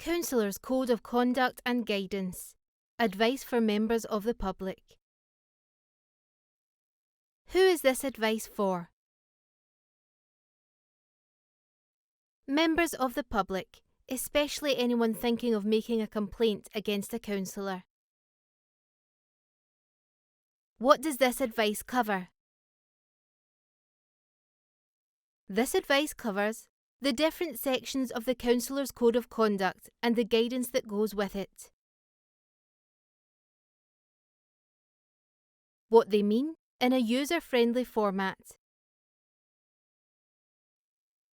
Councillors Code of Conduct and Guidance. Advice for members of the public. Who is this advice for? Members of the public, especially anyone thinking of making a complaint against a councillor. What does this advice cover? This advice covers the different sections of the Councillors Code of Conduct and the guidance that goes with it. What they mean in a user-friendly format.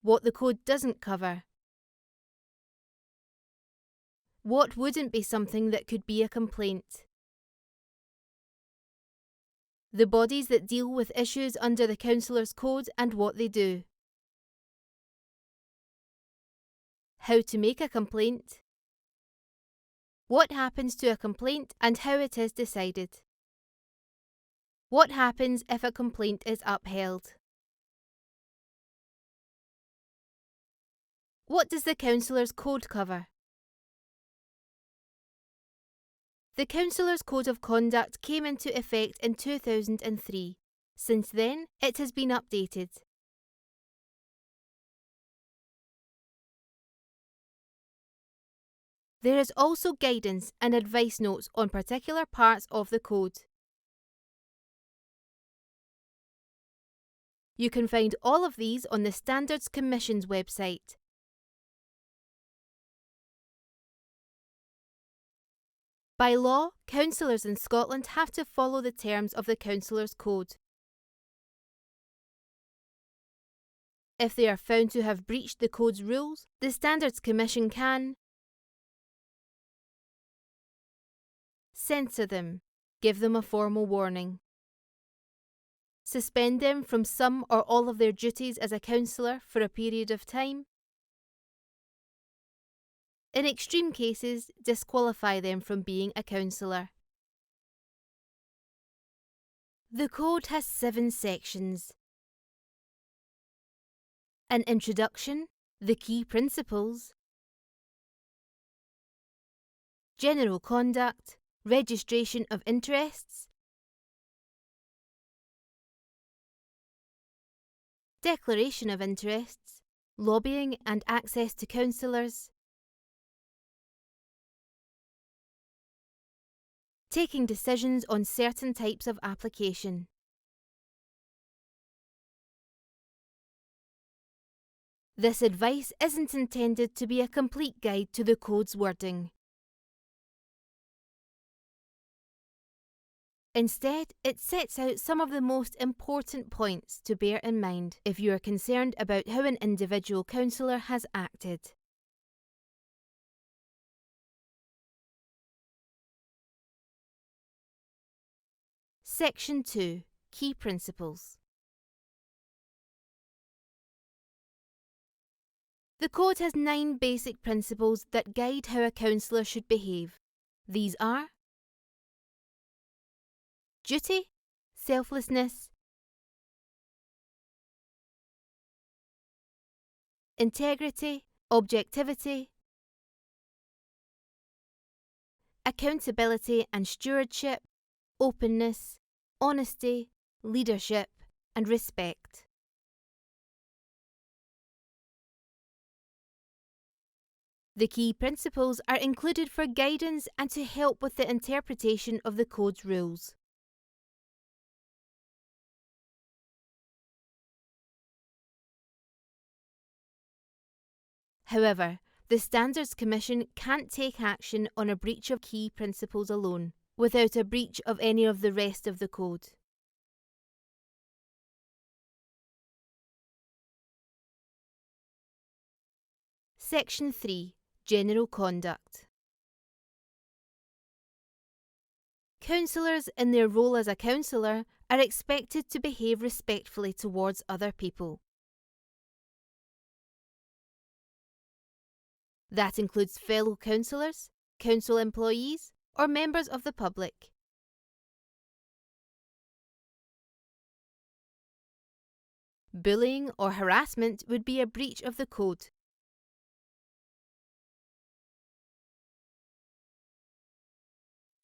What the code doesn't cover. What wouldn't be something that could be a complaint. The bodies that deal with issues under the Councillors Code and what they do. How to make a complaint. What happens to a complaint and how it is decided. What happens if a complaint is upheld. What does the Councillors Code cover? The Councillors Code of Conduct came into effect in 2003. Since then, it has been updated. There is also guidance and advice notes on particular parts of the code. You can find all of these on the Standards Commission's website. By law, councillors in Scotland have to follow the terms of the Councillors Code. If they are found to have breached the Code's rules, the Standards Commission can censor them, give them a formal warning, suspend them from some or all of their duties as a councillor for a period of time, in extreme cases, disqualify them from being a councillor. The Code has 7 sections. An introduction, the key principles, general conduct, registration of interests, declaration of interests, lobbying and access to councillors, taking decisions on certain types of application. This advice isn't intended to be a complete guide to the Code's wording. Instead, it sets out some of the most important points to bear in mind if you are concerned about how an individual councillor has acted. Section 2. Key Principles. The Code has 9 basic principles that guide how a councillor should behave. These are duty, selflessness, integrity, objectivity, accountability and stewardship, openness, honesty, leadership, and respect. The key principles are included for guidance and to help with the interpretation of the Code's rules. However, the Standards Commission can't take action on a breach of key principles alone, without a breach of any of the rest of the Code. Section 3. General Conduct. Councillors, in their role as a councillor, are expected to behave respectfully towards other people. That includes fellow councillors, council employees, or members of the public. Bullying or harassment would be a breach of the Code.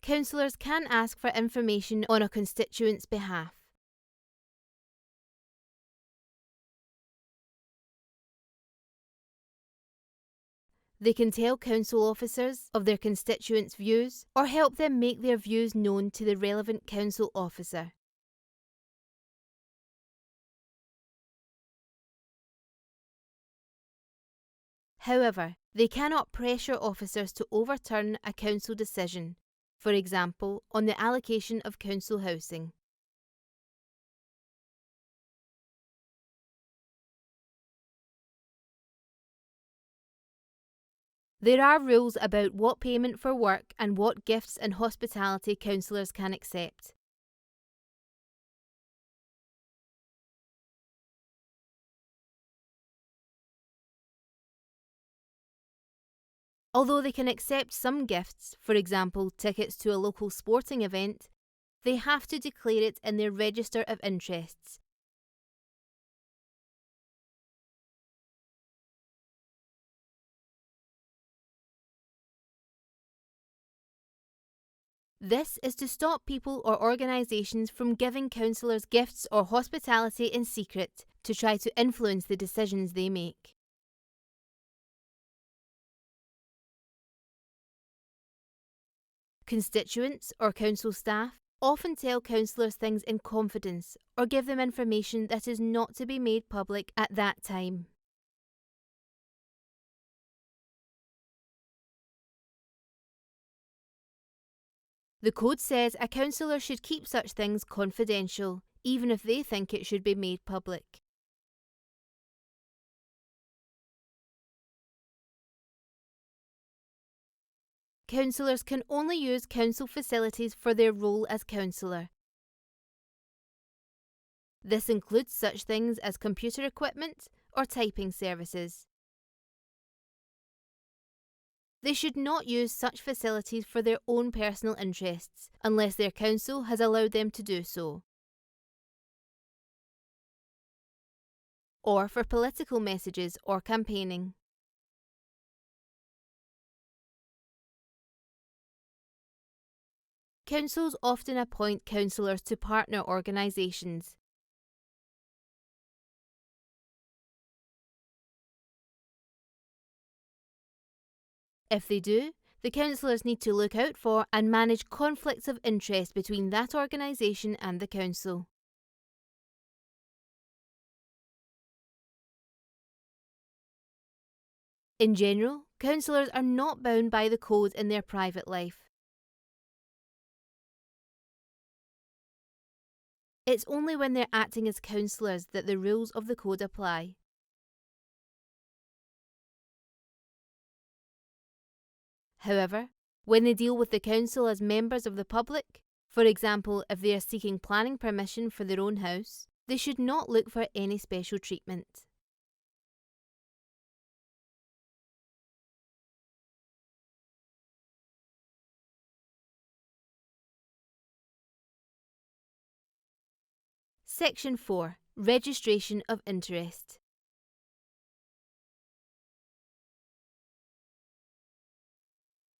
Councillors can ask for information on a constituent's behalf. They can tell council officers of their constituents' views or help them make their views known to the relevant council officer. However, they cannot pressure officers to overturn a council decision, for example, on the allocation of council housing. There are rules about what payment for work and what gifts and hospitality councillors can accept. Although they can accept some gifts, for example tickets to a local sporting event, they have to declare it in their register of interests. This is to stop people or organisations from giving councillors gifts or hospitality in secret to try to influence the decisions they make. Constituents or council staff often tell councillors things in confidence or give them information that is not to be made public at that time. The code says a councillor should keep such things confidential, even if they think it should be made public. Councillors can only use council facilities for their role as councillor. This includes such things as computer equipment or typing services. They should not use such facilities for their own personal interests, unless their council has allowed them to do so, or for political messages or campaigning. Councils often appoint councillors to partner organisations. If they do, the councillors need to look out for and manage conflicts of interest between that organisation and the council. In general, councillors are not bound by the code in their private life. It's only when they're acting as councillors that the rules of the code apply. However, when they deal with the council as members of the public, for example if they are seeking planning permission for their own house, they should not look for any special treatment. Section 4. Registration of interest.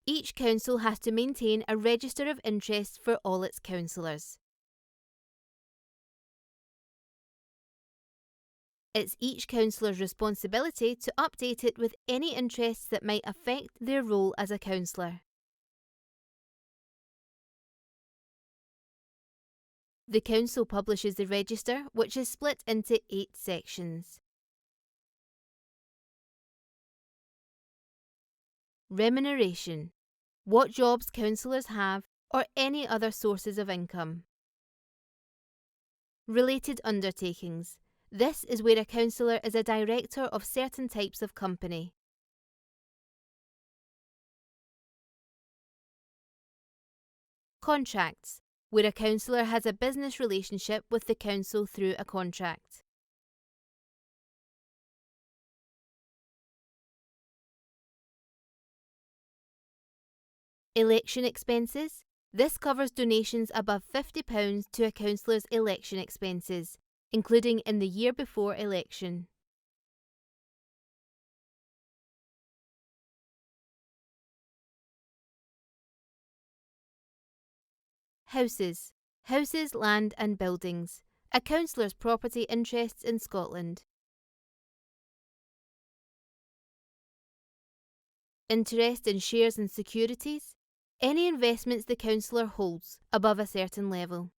Each council has to maintain a register of interest for all its councillors. It's each councillor's responsibility to update it with any interests that might affect their role as a councillor. The council publishes the register, which is split into 8 sections. Remuneration. What jobs councillors have or any other sources of income. Related undertakings. This is where a councillor is a director of certain types of company. Contracts, where a councillor has a business relationship with the council through a contract. Election expenses. This covers donations above £50 to a councillor's election expenses, including in the year before election. Houses. Houses, land and buildings. A councillor's property interests in Scotland. Interest in shares and securities. Any investments the councillor holds above a certain level.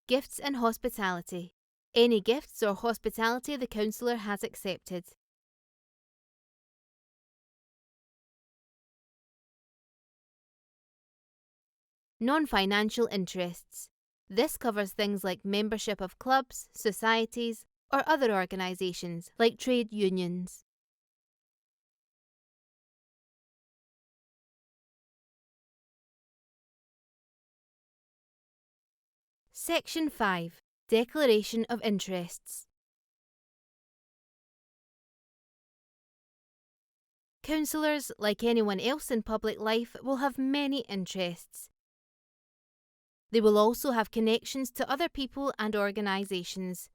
Gifts and hospitality. Any gifts or hospitality the councillor has accepted. Non-financial interests. This covers things like membership of clubs, societies, or other organisations like trade unions. Section 5. Declaration of Interests. Councillors, like anyone else in public life, will have many interests. They will also have connections to other people and organisations.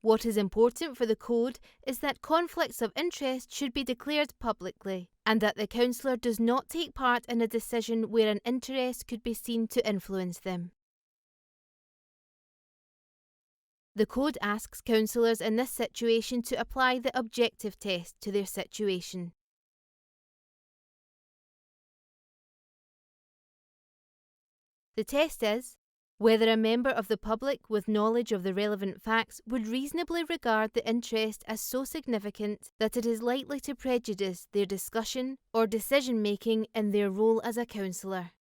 What is important for the Code is that conflicts of interest should be declared publicly, and that the councillor does not take part in a decision where an interest could be seen to influence them. The Code asks councillors in this situation to apply the objective test to their situation. The test is whether a member of the public with knowledge of the relevant facts would reasonably regard the interest as so significant that it is likely to prejudice their discussion or decision-making in their role as a councillor.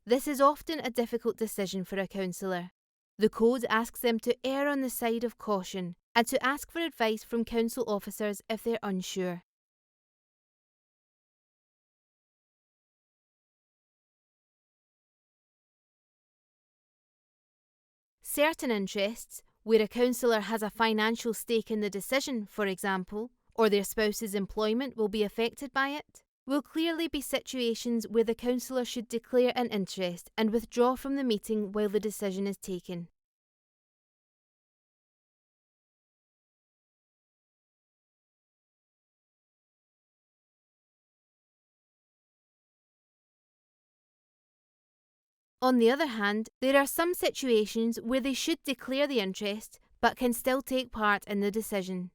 This is often a difficult decision for a councillor. The Code asks them to err on the side of caution and to ask for advice from council officers if they're unsure. Certain interests, where a councillor has a financial stake in the decision, for example, or their spouse's employment will be affected by it, will clearly be situations where the councillor should declare an interest and withdraw from the meeting while the decision is taken. On the other hand, there are some situations where they should declare the interest but can still take part in the decision.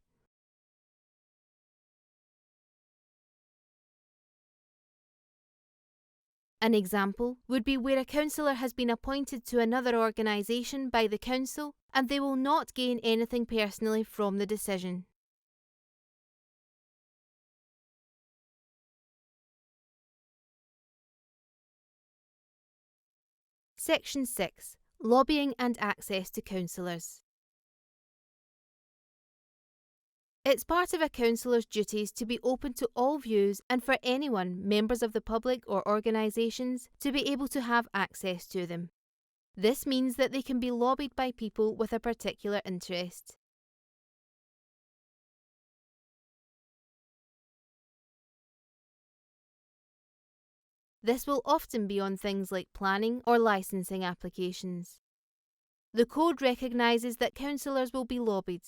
An example would be where a councillor has been appointed to another organisation by the council and they will not gain anything personally from the decision. Section 6. Lobbying and access to councillors. It's part of a councillor's duties to be open to all views and for anyone, members of the public or organisations, to be able to have access to them. This means that they can be lobbied by people with a particular interest. This will often be on things like planning or licensing applications. The Code recognises that councillors will be lobbied.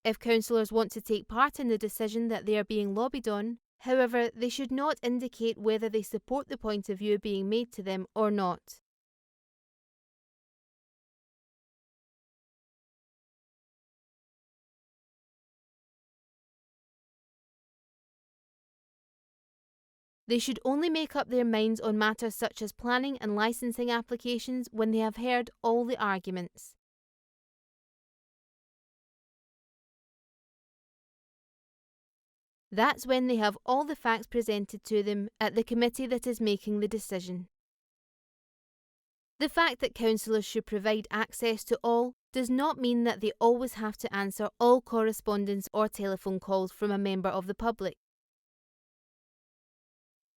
If councillors want to take part in the decision that they are being lobbied on, however, they should not indicate whether they support the point of view being made to them or not. They should only make up their minds on matters such as planning and licensing applications when they have heard all the arguments. That's when they have all the facts presented to them at the committee that is making the decision. The fact that councillors should provide access to all does not mean that they always have to answer all correspondence or telephone calls from a member of the public,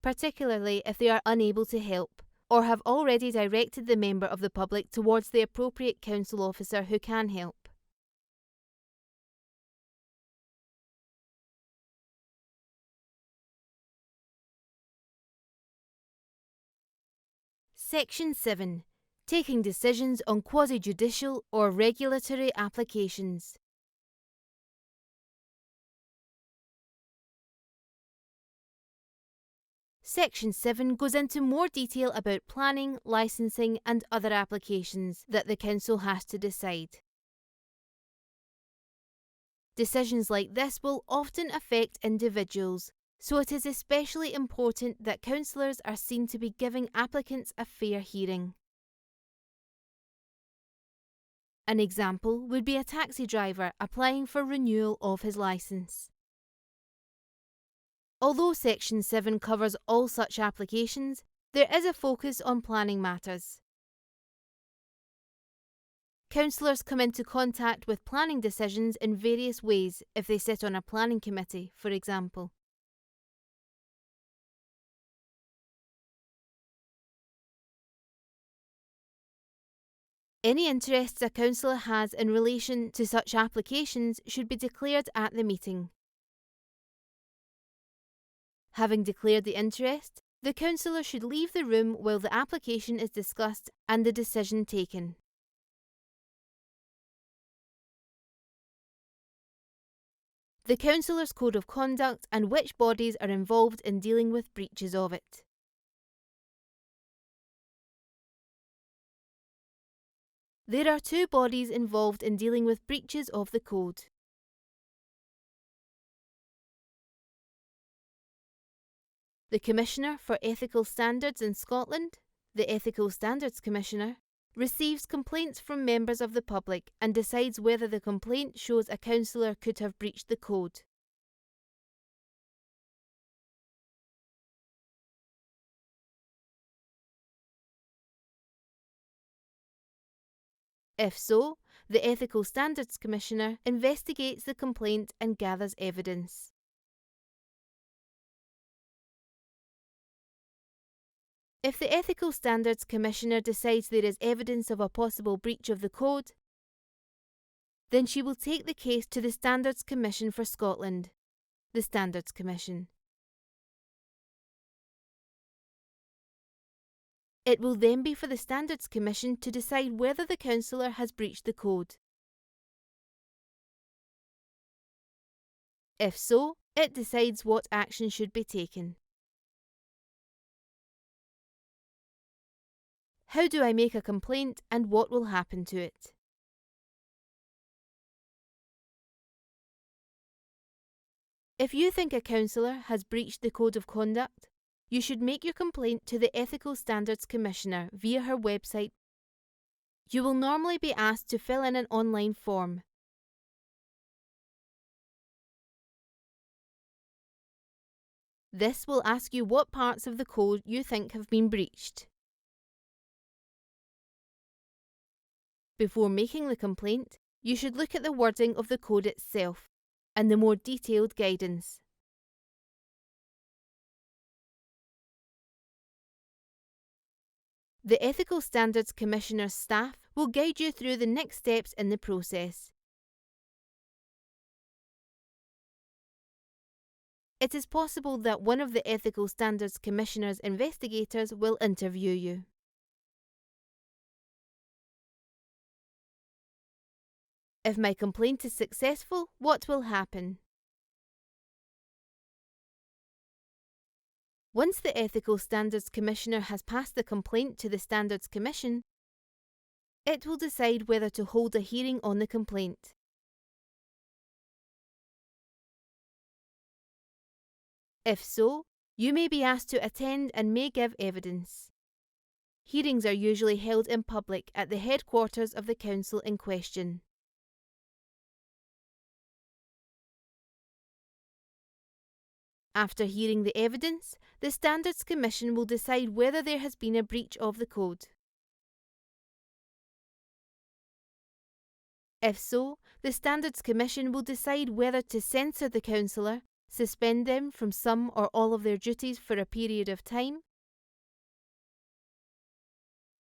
particularly if they are unable to help, or have already directed the member of the public towards the appropriate council officer who can help. Section 7. Taking decisions on quasi-judicial or regulatory applications. Section 7 goes into more detail about planning, licensing and other applications that the Council has to decide. Decisions like this will often affect individuals, so it is especially important that councillors are seen to be giving applicants a fair hearing. An example would be a taxi driver applying for renewal of his licence. Although Section 7 covers all such applications, there is a focus on planning matters. Councillors come into contact with planning decisions in various ways if they sit on a planning committee, for example. Any interests a councillor has in relation to such applications should be declared at the meeting. Having declared the interest, the councillor should leave the room while the application is discussed and the decision taken. The Councillors Code of Conduct and which bodies are involved in dealing with breaches of it. There are two bodies involved in dealing with breaches of the Code. The Commissioner for Ethical Standards in Scotland, the Ethical Standards Commissioner, receives complaints from members of the public and decides whether the complaint shows a councillor could have breached the Code. If so, the Ethical Standards Commissioner investigates the complaint and gathers evidence. If the Ethical Standards Commissioner decides there is evidence of a possible breach of the Code, then she will take the case to the Standards Commission for Scotland, the Standards Commission. It will then be for the Standards Commission to decide whether the councillor has breached the Code. If so, it decides what action should be taken. How do I make a complaint and what will happen to it? If you think a councillor has breached the Code of Conduct, you should make your complaint to the Ethical Standards Commissioner via her website. You will normally be asked to fill in an online form. This will ask you what parts of the Code you think have been breached. Before making the complaint, you should look at the wording of the Code itself and the more detailed guidance. The Ethical Standards Commissioner's staff will guide you through the next steps in the process. It is possible that one of the Ethical Standards Commissioner's investigators will interview you. If my complaint is successful, what will happen? Once the Ethical Standards Commissioner has passed the complaint to the Standards Commission, it will decide whether to hold a hearing on the complaint. If so, you may be asked to attend and may give evidence. Hearings are usually held in public at the headquarters of the council in question. After hearing the evidence, the Standards Commission will decide whether there has been a breach of the Code. If so, the Standards Commission will decide whether to censor the councillor, suspend them from some or all of their duties for a period of time,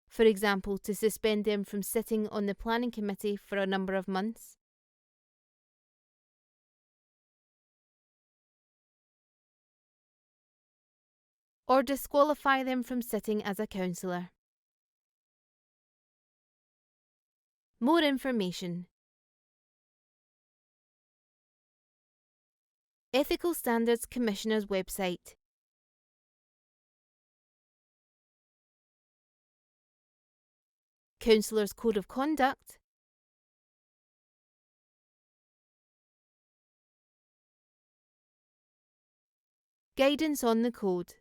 for example, to suspend them from sitting on the planning committee for a number of months, or disqualify them from sitting as a councillor. More information. Ethical Standards Commissioner's website. Councillors Code of Conduct. Guidance on the code.